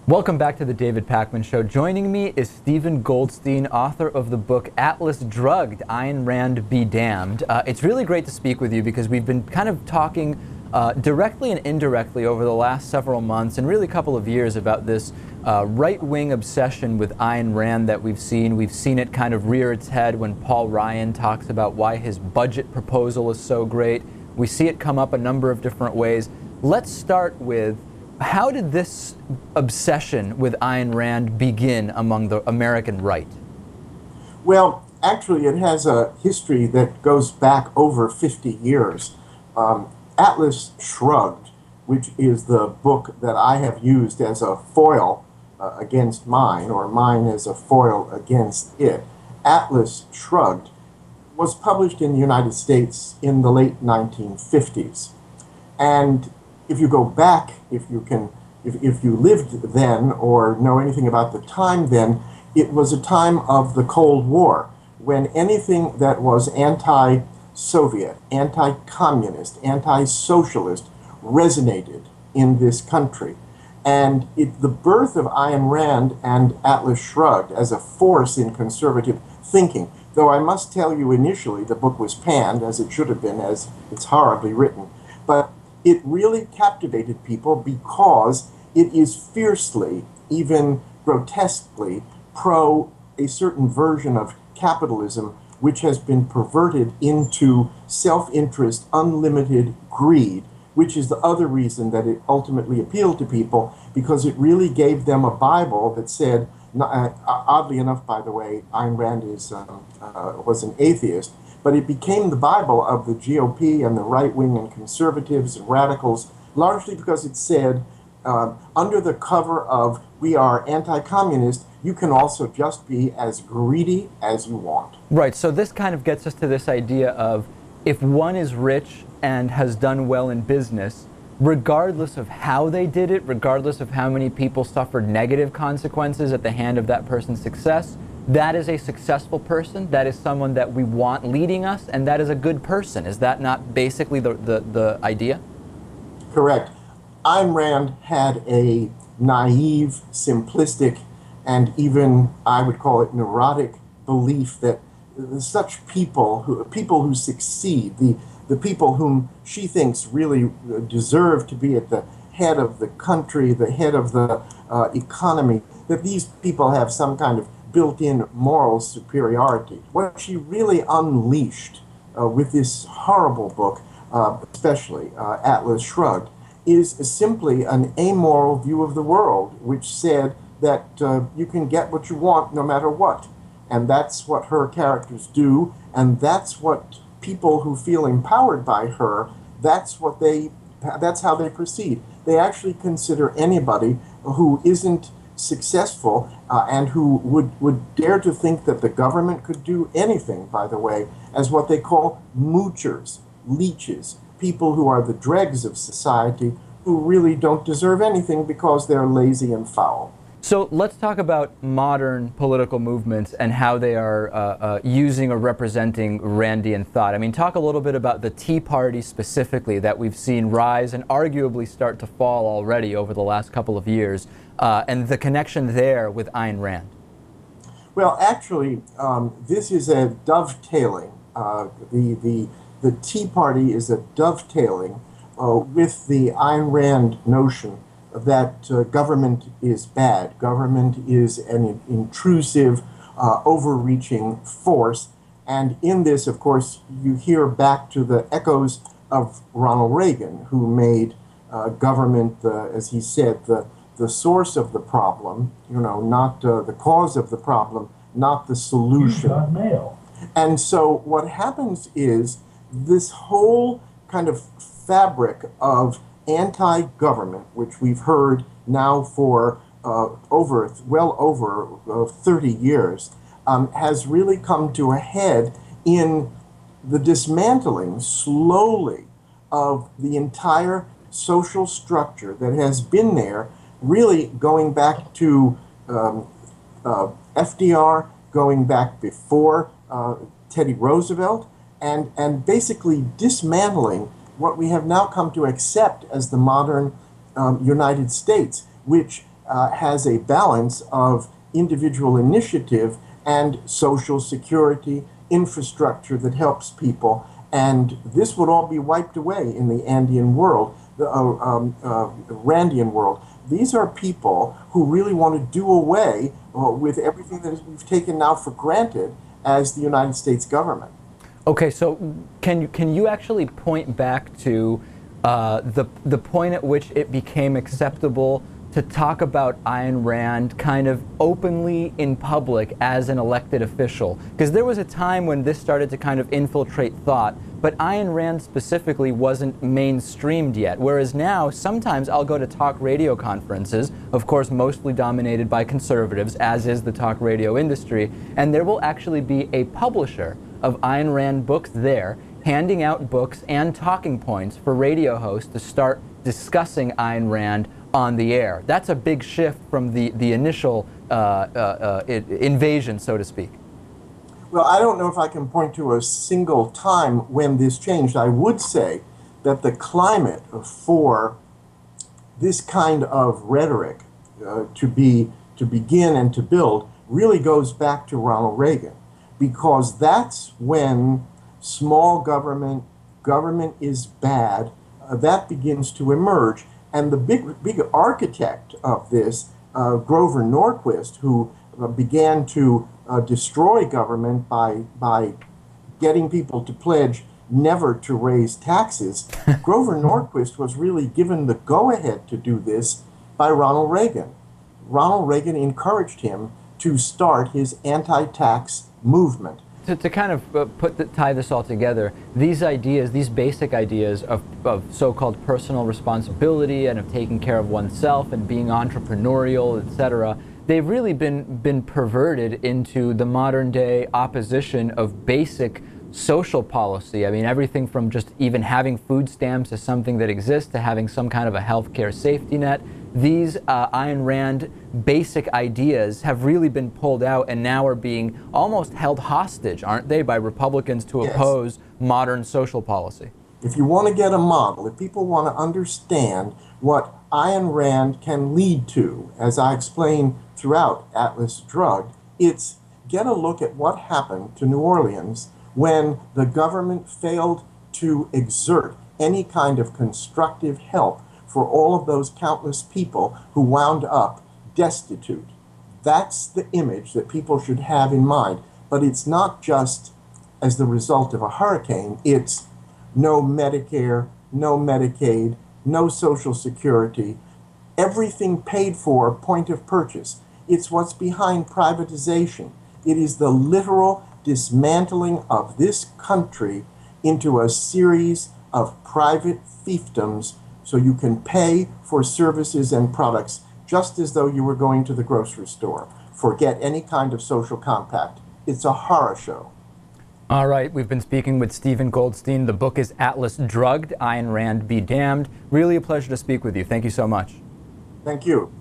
Welcome back to the David Pakman Show. Joining me is Stephen Goldstein, author of the book Atlas Drugged, Ayn Rand Be Damned. It's really great to speak with you because we've been kind of talking directly and indirectly over the last several months and really a couple of years about this right-wing obsession with Ayn Rand that we've seen. We've seen it kind of rear its head when Paul Ryan talks about why his budget proposal is so great. We see it come up a number of different ways. Let's start with, how did this obsession with Ayn Rand begin among the American right? Well, actually, it has a history that goes back over 50 years. Atlas Shrugged, which is the book that I have used as a foil against mine, or mine as a foil against it. Atlas Shrugged was published in the United States in the late 1950s. And if you go back, if you lived then or know anything about the time then, it was a time of the Cold War, when anything that was anti-Soviet, anti-communist, anti-socialist resonated in this country. And the birth of Ayn Rand and Atlas Shrugged as a force in conservative thinking, though I must tell you initially the book was panned, as it should have been, as it's horribly written, but it really captivated people because it is fiercely, even grotesquely, pro a certain version of capitalism which has been perverted into self-interest, unlimited greed, which is the other reason that it ultimately appealed to people, because it really gave them a Bible that said, oddly enough, by the way, Ayn Rand was an atheist, but it became the Bible of the GOP and the right-wing and conservatives and radicals, largely because it said, under the cover of we are anti-communist, you can also just be as greedy as you want. Right, so this kind of gets us to this idea of, if one is rich and has done well in business, regardless of how they did it, regardless of how many people suffered negative consequences at the hand of that person's success, that is a successful person, that is someone that we want leading us, and that is a good person. Is that not basically the idea? Correct. Ayn Rand had a naive, simplistic, and even, I would call it, neurotic belief that such people who succeed, the people whom she thinks really deserve to be at the head of the country, the head of the economy, that these people have some kind of built-in moral superiority. What she really unleashed with this horrible book, especially Atlas Shrugged, is simply an amoral view of the world, which said that you can get what you want no matter what. And that's what her characters do, and that's what people who feel empowered by her, that's how they proceed. They actually consider anybody who isn't successful and who would dare to think that the government could do anything, by the way, as what they call moochers, leeches, people who are the dregs of society, who really don't deserve anything because they're lazy and foul. So let's talk about modern political movements and how they are using or representing Randian thought. I mean, talk a little bit about the Tea Party specifically, that we've seen rise and arguably start to fall already over the last couple of years, and the connection there with Ayn Rand. Well, actually, this is a dovetailing. The Tea Party is a dovetailing with the Ayn Rand notion that government is bad. Government is an intrusive, overreaching force. And in this, of course, you hear back to the echoes of Ronald Reagan, who made government, as he said, the source of the problem, not the cause of the problem, not the solution. You got mail. And so what happens is this whole kind of fabric of anti-government, which we've heard now for well over 30 years, has really come to a head in the dismantling, slowly, of the entire social structure that has been there, really going back to FDR, going back before Teddy Roosevelt, and basically dismantling what we have now come to accept as the modern United States, which has a balance of individual initiative and social security, infrastructure that helps people. And this would all be wiped away in the Andean world, the Randian world. These are people who really want to do away with everything that we've taken now for granted as the United States government. Okay, so can you actually point back to the point at which it became acceptable to talk about Ayn Rand kind of openly in public as an elected official? Because there was a time when this started to kind of infiltrate thought, but Ayn Rand specifically wasn't mainstreamed yet. Whereas now, sometimes I'll go to talk radio conferences, of course mostly dominated by conservatives, as is the talk radio industry, and there will actually be a publisher of Ayn Rand books there, handing out books and talking points for radio hosts to start discussing Ayn Rand on the air. That's a big shift from the initial invasion, so to speak. Well, I don't know if I can point to a single time when this changed. I would say that the climate for this kind of rhetoric to begin and to build really goes back to Ronald Reagan, because that's when small government is bad, that begins to emerge. And the big architect of this, Grover Norquist, who began to destroy government by getting people to pledge never to raise taxes, Grover Norquist was really given the go-ahead to do this by Ronald Reagan. Ronald Reagan encouraged him to start his anti-tax movement. To kind of tie this all together, these ideas, these basic ideas of so-called personal responsibility and of taking care of oneself and being entrepreneurial, etc., they've really been perverted into the modern day opposition of basic social policy. I mean, everything from just even having food stamps as something that exists to having some kind of a healthcare safety net. These Ayn Rand basic ideas have really been pulled out and now are being almost held hostage, aren't they, by Republicans to oppose modern social policy? If you want to get a model, if people want to understand what Ayn Rand can lead to, as I explained throughout Atlas Drugged, it's get a look at what happened to New Orleans when the government failed to exert any kind of constructive help for all of those countless people who wound up destitute. That's the image that people should have in mind. But it's not just as the result of a hurricane. It's no Medicare, no Medicaid, no Social Security, everything paid for point of purchase. It's what's behind privatization. It is the literal dismantling of this country into a series of private fiefdoms so you can pay for services and products just as though you were going to the grocery store. Forget any kind of social compact. It's a horror show. All right, we've been speaking with Stephen Goldstein. The book is Atlas Drugged, Ayn Rand Be Damned. Really a pleasure to speak with you. Thank you so much. Thank you.